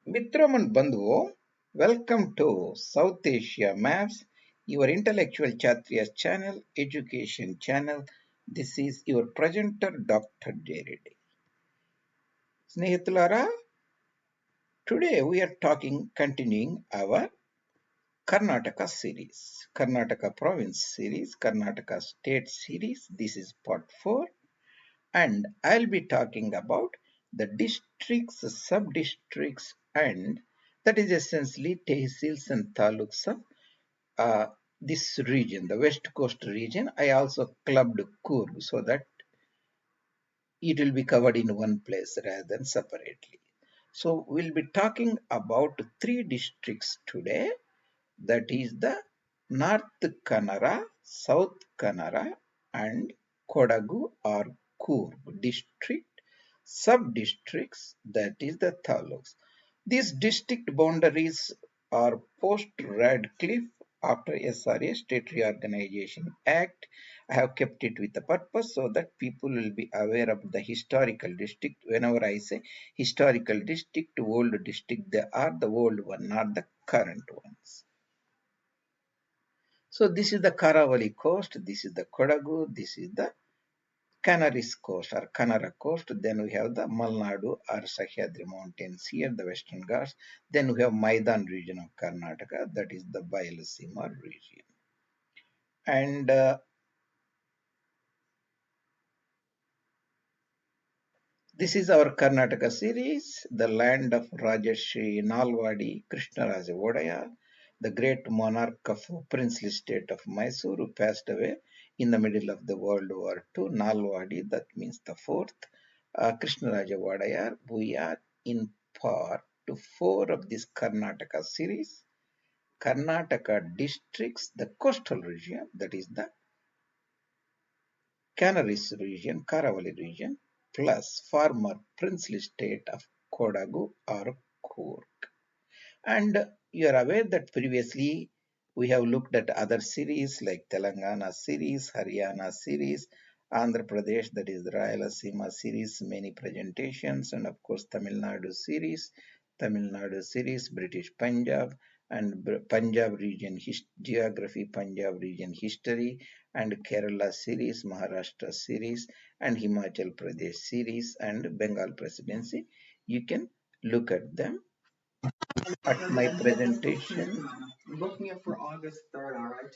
Mitraman Bandhu, welcome to South Asia Maps, your intellectual Chatriya's channel, education channel. This is your presenter, Dr. Reddy. Snehitulara, today we are continuing our Karnataka series, Karnataka province series, Karnataka state series. This is part 4, and I'll be talking about the districts, sub-districts, and that is essentially Tehsils and Taluks of uh, this region, the west coast region. I also clubbed Coorg so that it will be covered in one place rather than separately. So we'll be talking about 3 districts today. That is the North Kanara, South Kanara, and Kodagu or Coorg district, sub-districts, that is the Taluks. These district boundaries are post-Radcliffe after SRA State Reorganization Act. I have kept it with a purpose so that people will be aware of the historical district. Whenever I say historical district, old district, they are the old one, not the current ones. So this is the Karavali coast, this is the Kodagu, this is the Canaris coast or Kanara coast. Then we have the Malnadu or Sahyadri mountains here, the Western Ghats. Then we have Maidan region of Karnataka, that is the Bayalasima region. And this is our Karnataka series, the land of Rajashri Nalwadi Krishnaraja Vodaya, the great monarch of princely state of Mysore, who passed away in the middle of the World War II. Nalwadi, that means the fourth. Krishnaraja Vodaya. We are in part 4 of this Karnataka series. Karnataka districts, the coastal region, that is the Canaris region, Karavali region, plus former princely state of Kodagu or Coorg. And you are aware that previously we have looked at other series like Telangana series, Haryana series, Andhra Pradesh, that is the Rayalaseema series, many presentations, and of course Tamil Nadu series, British Punjab, and Punjab region geography, Punjab region history, and Kerala series, Maharashtra series, and Himachal Pradesh series, and Bengal presidency. You can look at them at my presentation. Book me up for August 3rd, all right?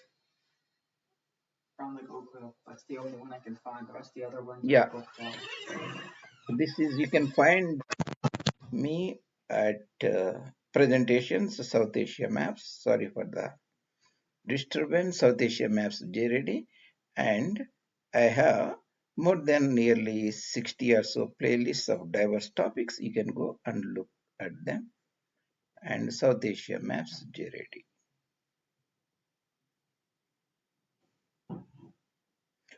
From like Oakville. That's the only one I can find. The rest of the other ones Yeah, are booked out. this is, you can find me at presentations, South Asia Maps. Sorry for the disturbance, South Asia Maps JRD. And I have more than nearly 60 or so playlists of diverse topics. You can go and look at them. And South Asia Maps JRD.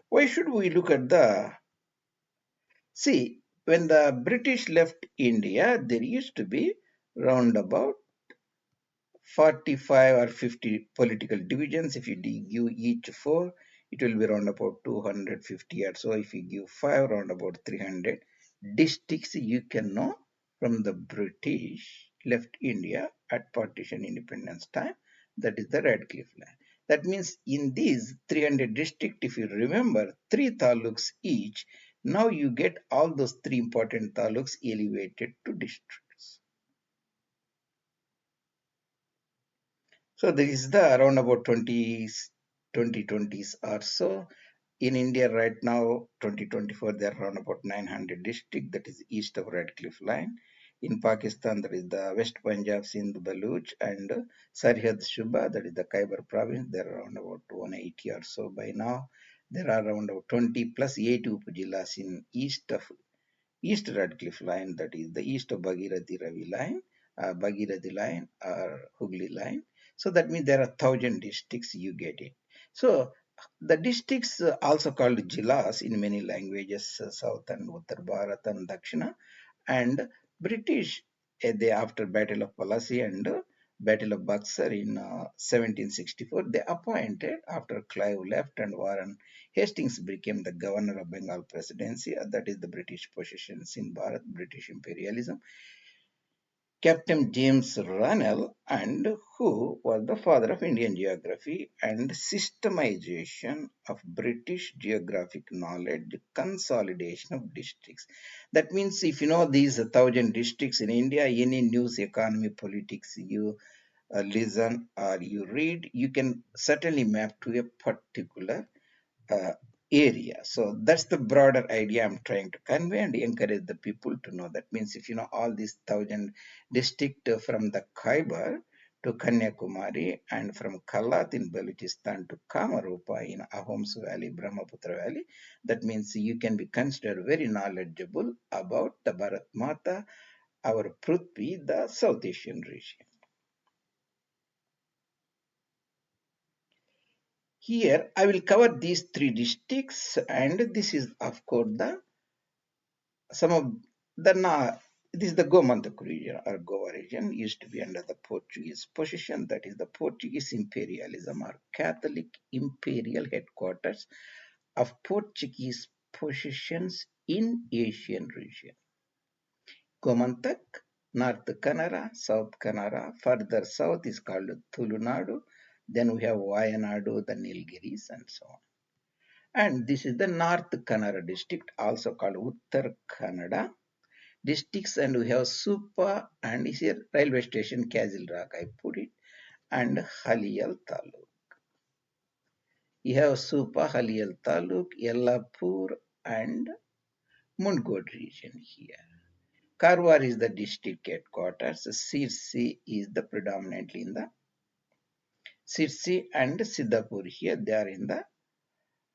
Why should we look at the... See, when the British left India, there used to be round about 45 or 50 political divisions. If you give each 4, it will be around about 250 or so. If you give 5, around about 300 districts. You can know from the British left India at partition independence time. That is the Radcliffe line. That means in these 300 districts, if you remember, 3 taluks each, now you get all those 3 important taluks elevated to districts. So this is the around about 2020s or so. In India right now, 2024, there are around about 900 districts, that is east of Radcliffe line. In Pakistan, there is the West Punjab, Sindh, Baluch, and Sarhad Shuba, that is the Khyber province. There are around about 180 or so by now. There are around about 20 plus 8 upajillas in East Radcliffe line, that is the east of Bhagirathi Ravi line, Bhagirathi line or Hooghly line. So that means there are 1,000 districts, you get it. So the districts also called jillas in many languages, South and Uttar Bharat and Dakshina. And British, they after Battle of Plassey and Battle of Buxar in 1764, they appointed, after Clive left and Warren Hastings became the governor of Bengal presidency, that is the British possessions in Bharat, British imperialism. Captain James Runnell, and who was the father of Indian geography and systemization of British geographic knowledge, consolidation of districts. That means if you know these 1,000 districts in India, any news, economy, politics you listen or you read, you can certainly map to a particular uh, area. So that's the broader idea I'm trying to convey and encourage the people to know. That means if you know all these 1,000 districts from the Khyber to Kanyakumari and from Kalat in Balochistan to Kamarupa in Ahoms Valley, Brahmaputra Valley, that means you can be considered very knowledgeable about the Bharat Mata, our Prithvi, the South Asian region. Here I will cover these three districts, and this is of course the some of the this is the Gomantak region or Goa region used to be under the Portuguese possession, that is the Portuguese imperialism or Catholic imperial headquarters of Portuguese possessions in Asian region. Gomantak, North Kanara, South Kanara, further south is called Tulunadu, then we have Wayanadu, the Nilgiris and so on. And this is the North Kanara district, also called Uttar Kannada districts, and we have Supa and here railway station Kazilrak, I put it, and Haliyal Taluk. You have Supa, Haliyal Taluk, Yellapur, and Mundgod region here. Karwar is the district headquarters. Sirsi is the predominantly in the Sirsi and Siddhapur here. They are in the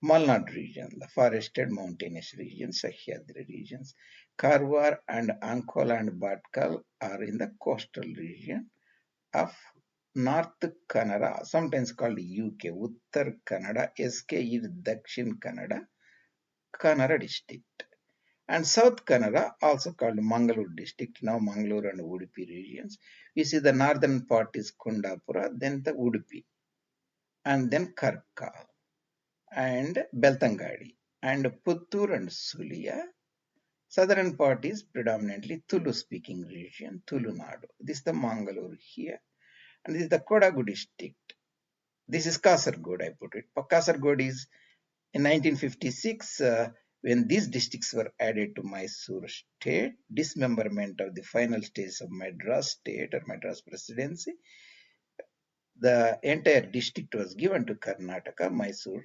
Malnad region, the forested mountainous region, Sahyadri regions. Karwar and Ankola and Bhatkal are in the coastal region of North Kanara, sometimes called UK, Uttar Kannada, SK is Dakshin Kannada, Kanara district. And South Kannada, also called Mangalore district, now Mangalore and Udupi regions. You see the northern part is Kundapura, then the Udupi, and then Karkal, and Beltangadi, and Puttur and Sulia. Southern part is predominantly Tulu speaking region, Tulunadu. This is the Mangalore here. And this is the Kodagu district. This is Kasargod, I put it. Kasargod is in 1956, when these districts were added to Mysore state, dismemberment of the final stage of Madras state or Madras presidency, the entire district was given to Karnataka, Mysore,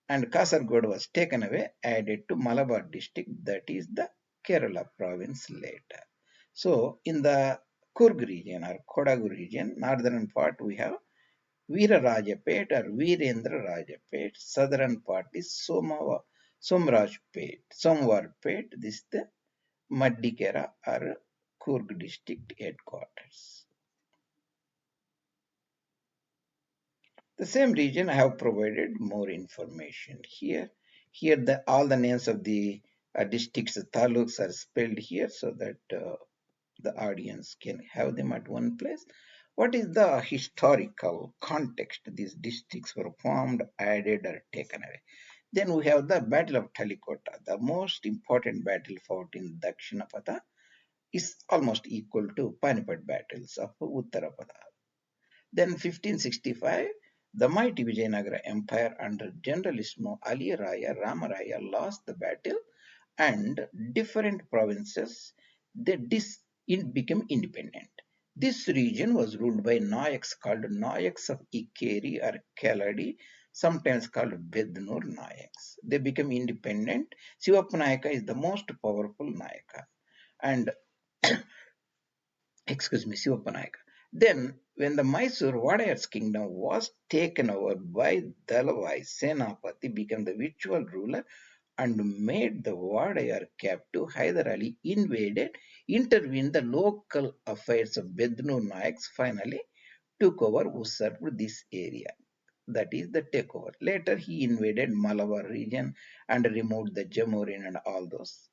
and Kasargod was taken away, added to Malabar district, that is the Kerala province later. So in the Kurg region or Kodagu region, northern part, we have Veerarajapet or Virendra Rajapet. Southern part is Somwarpet. This is the Maddikera or Kurg district headquarters. The same region I have provided more information here. Here all the names of the districts, taluks are spelled here so that the audience can have them at one place. What is the historical context? These districts were formed, added, or taken away. Then we have the Battle of Talikota, the most important battle fought in Dakshinapada, is almost equal to Panipat battles of Uttarapada. Then 1565, the mighty Vijayanagara Empire under Generalissimo Ali Raya Ramaraya lost the battle and different provinces they became independent. This region was ruled by Nayaks called Nayaks of Ikeri or Keladi, sometimes called Bednur Nayaks. They became independent. Sivappa is the most powerful Nayaka. And excuse me, Sivappa. Then, when the Mysore Wadayar's kingdom was taken over by Dalavai, Senapati became the virtual ruler and made the Wadayar captive. Hyder Ali intervened the local affairs of Bednu Nayaks, finally took over, usurped this area. That is the takeover. Later, he invaded Malabar region and removed the Jamorin and all those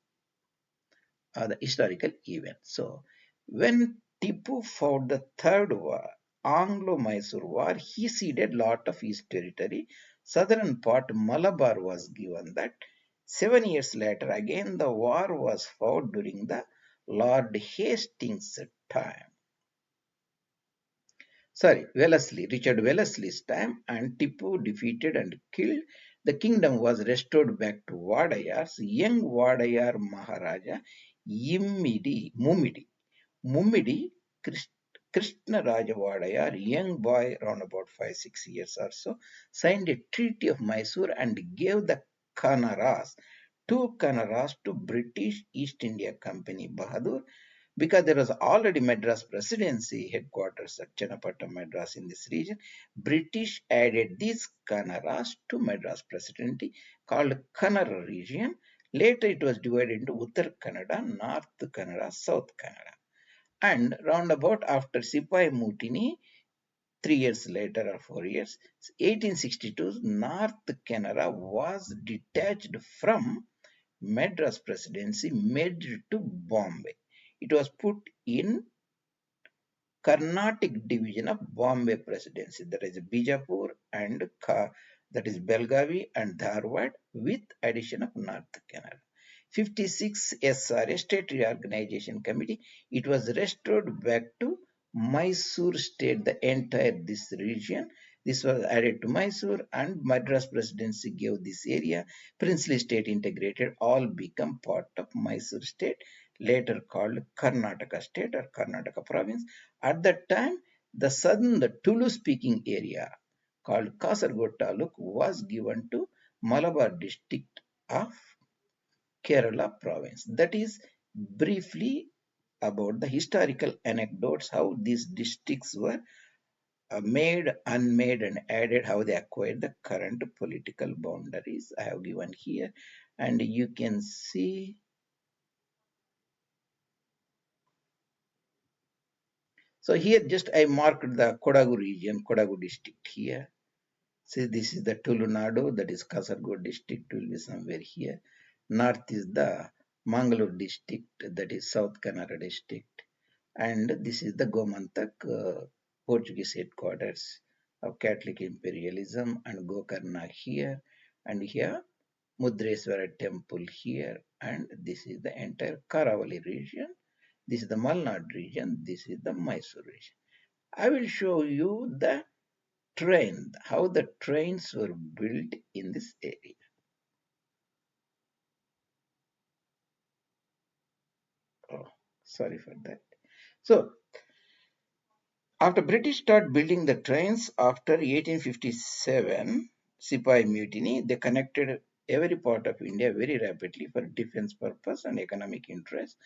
the historical events. So, when Tipu fought the third war, Anglo-Mysore War, he ceded lot of his territory. Southern part Malabar was given that. 7 years later, again the war was fought during the Lord Hastings' time. Sorry, Wellesley, Richard Wellesley's time, and Tipu defeated and killed. The kingdom was restored back to Wadayars. Young Wadayar Maharaja Mummidi Krishna Raja Wadayar, young boy around about 5-6 years or so, signed a treaty of Mysore and gave the Kanaras, two Kanaras to British East India Company Bahadur, because there was already Madras Presidency headquarters at Channapatna, Madras in this region. British added these Kanaras to Madras Presidency called Kanara region. Later it was divided into Uttar Kannada, North Kannada, South Kannada. And round about after Sipai Mutiny, 3 years later or 4 years, 1862, North Kannada was detached from Madras Presidency, made to Bombay. It was put in Carnatic division of Bombay Presidency, that is Bijapur and that is Belgavi and Dharwad, with addition of North Kannada. 56 SRA State Reorganization Committee, it was restored back to Mysore state, the entire this region. This was added to Mysore, and Madras Presidency gave this area. Princely state integrated, all become part of Mysore state, later called Karnataka state or Karnataka province. At that time, the southern, the Tulu speaking area called Kasargod Taluk was given to Malabar district of Kerala province. That is briefly about the historical anecdotes, how these districts were made, unmade, and added, how they acquired the current political boundaries. I have given here, and you can see. So here just I marked the Kodagu region, Kodagu district here. See, this is the Tulunadu, that is Kasargod district, will be somewhere here. North is the Mangalore district, that is South Kannada district. And this is the Gomantak, Portuguese headquarters of Catholic imperialism, and Gokarna here. And here, Mudreswara temple here. And this is the entire Karavali region. This is the Malnad region. This is the Mysore region. I will show you the train, how the trains were built in this area. Oh, sorry for that. So, after British start building the trains after 1857 Sipai Mutiny, they connected every part of India very rapidly for defense purpose and economic interest.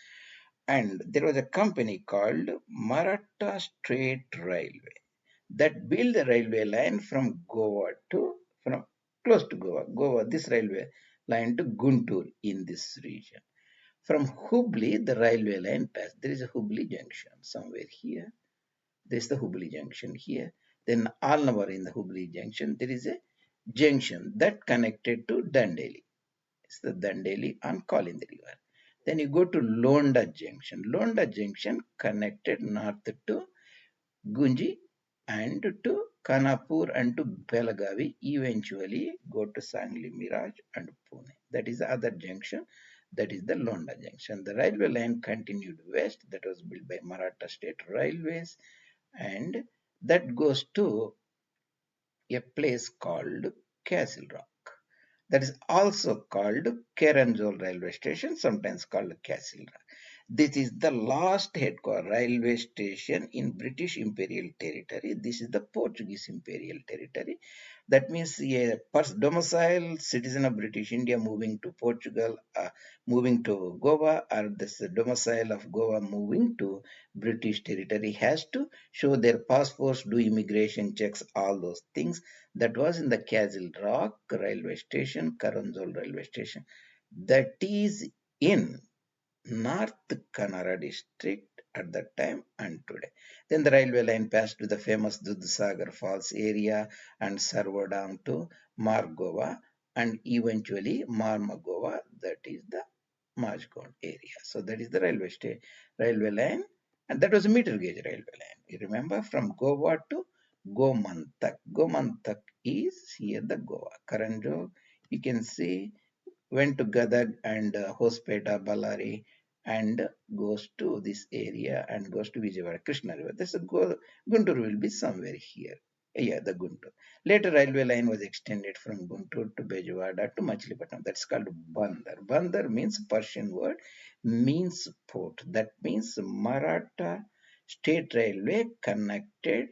And there was a company called Maratha State Railway that built the railway line from from close to Goa, this railway line to Guntur in this region. From Hubli, the railway line passed. There is a Hubli junction somewhere here. There is the Hubli junction here. Then Alnavar in the Hubli junction, there is a junction that connected to Dandeli. It's the Dandeli on Kalindi River. Then you go to Londa junction. Londa junction connected north to Gunji and to Kanapur and to Belagavi, eventually go to Sangli, Miraj and Pune. That is the other junction. That is the Londa junction. The railway line continued west. That was built by Maratha State Railways, and that goes to a place called Castle Rock. That is also called Keranjol railway station, sometimes called Castle Rock. This is the last headquarters railway station in British Imperial Territory. This is the Portuguese Imperial Territory. That means a domicile citizen of British India moving to Portugal, moving to Goa, or this domicile of Goa moving to British territory has to show their passports, do immigration checks, all those things. That was in the Castle Rock railway station, Karanjol railway station. That is in North Kanara district at that time and today. Then the railway line passed to the famous Dudsagar Falls area and served down to Margova and eventually Marmagova, that is the Majgond area. So that is the railway line, and that was a meter gauge railway line. You remember, from Goa to Gomantak. Gomantak is here the Goa. Karanjo, you can see, went to Gadag and Hospeta, Ballari, and goes to this area and goes to Vijayawada, Krishna River. Guntur will be somewhere here. Yeah, the Guntur. Later, railway line was extended from Guntur to Bejawada to Machilipatnam. That's called Bandar. Bandar means Persian word, means port. That means Maratha State Railway connected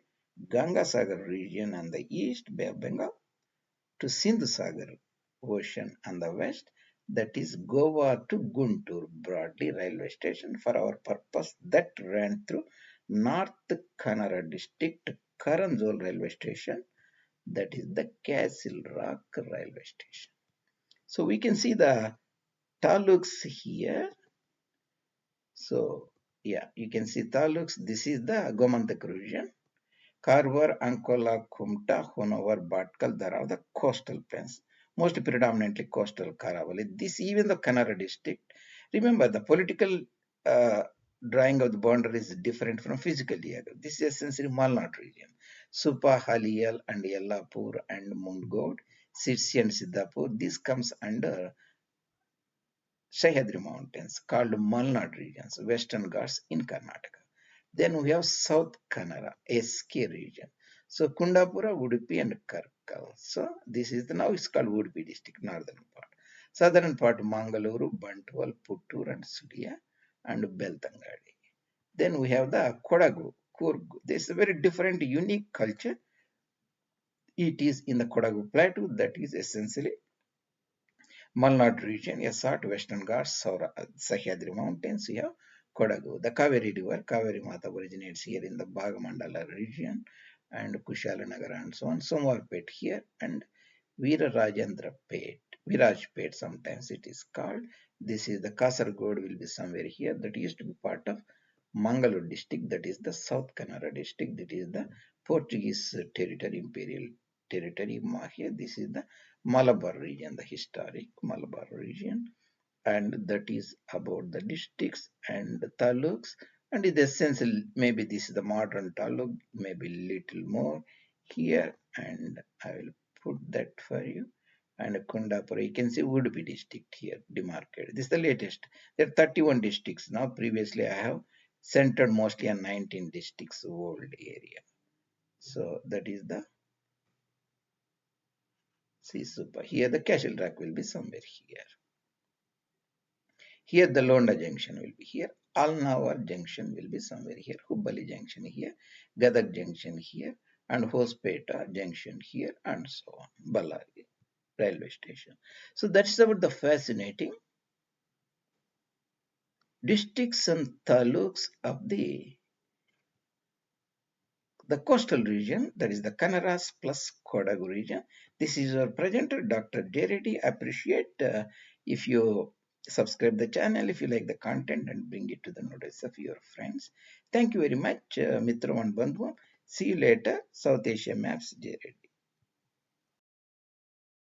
Gangasagar region on the east, Bay of Bengal, to Sindh Sagar Ocean on the west, that is Goa to Guntur Broadly railway station for our purpose that ran through North Kanara district Karanjol railway station, that is the Castle Rock railway station. So we can see the taluks here. So yeah, you can see taluks. This is the Gomantak region. Carver, Ankola, Kumta, Honover, Bhatkal, there are the coastal plains, most predominantly coastal Karavali. This even the Kanara district. Remember, the political uh, drawing of the boundary is different from physical here. This is essentially Malnad region. Supa, Haliyal, and Yellapur, and Mundgod, Sitsi and Siddhapur. This comes under Sahyadri Mountains, called Malnad regions, Western Ghats in Karnataka. Then we have South Kanara, SK region. So Kundapura, Udupi, and Karkal. So this is now it's called Udupi district, northern part. Southern part, Mangaluru, Bantwal, Puttur, and Sudia, and Beltangadi. Then we have the Kodagu, Kurgu. This is a very different, unique culture. It is in the Kodagu Plateau, that is essentially Malnad region, Yasat, Western Ghats, Sahyadri Mountains, you have Kodagu. The Kaveri River, Kaveri Mata originates here in the Bhagamandala region and Kushalanagar and so on. Somarpet here and Veerarajendra Pet, Virajpet sometimes it is called. This is the Kasargod will be somewhere here. That used to be part of Mangalore district, that is the South Kanara district, that is the Portuguese territory, imperial territory Mahia. This is the Malabar region, the historic Malabar region, and that is about the districts and the taluks. And in the sense, maybe this is the modern taluk, maybe little more here, and I will put that for you. And Kundapura, you can see Udupi district here, demarcated. This is the latest. There are 31 districts now. Previously, I have centered mostly on 19 districts, old area. So that is the C super. Here the Castle Rock will be somewhere here. Here the Londa junction will be here. Alnawar junction will be somewhere here. Hubbali junction here. Gadag junction here. And Hospeta junction here and so on. Ballari railway station. So that's about the fascinating districts and taluks of the coastal region, that is the Kanaras plus Kodagu region. This is our presenter, Dr. J. Reddy. Appreciate if you subscribe the channel, if you like the content, and bring it to the notice of your friends. Thank you very much, Mitram and Bandhu. See you later. South Asia Maps, J. Reddy.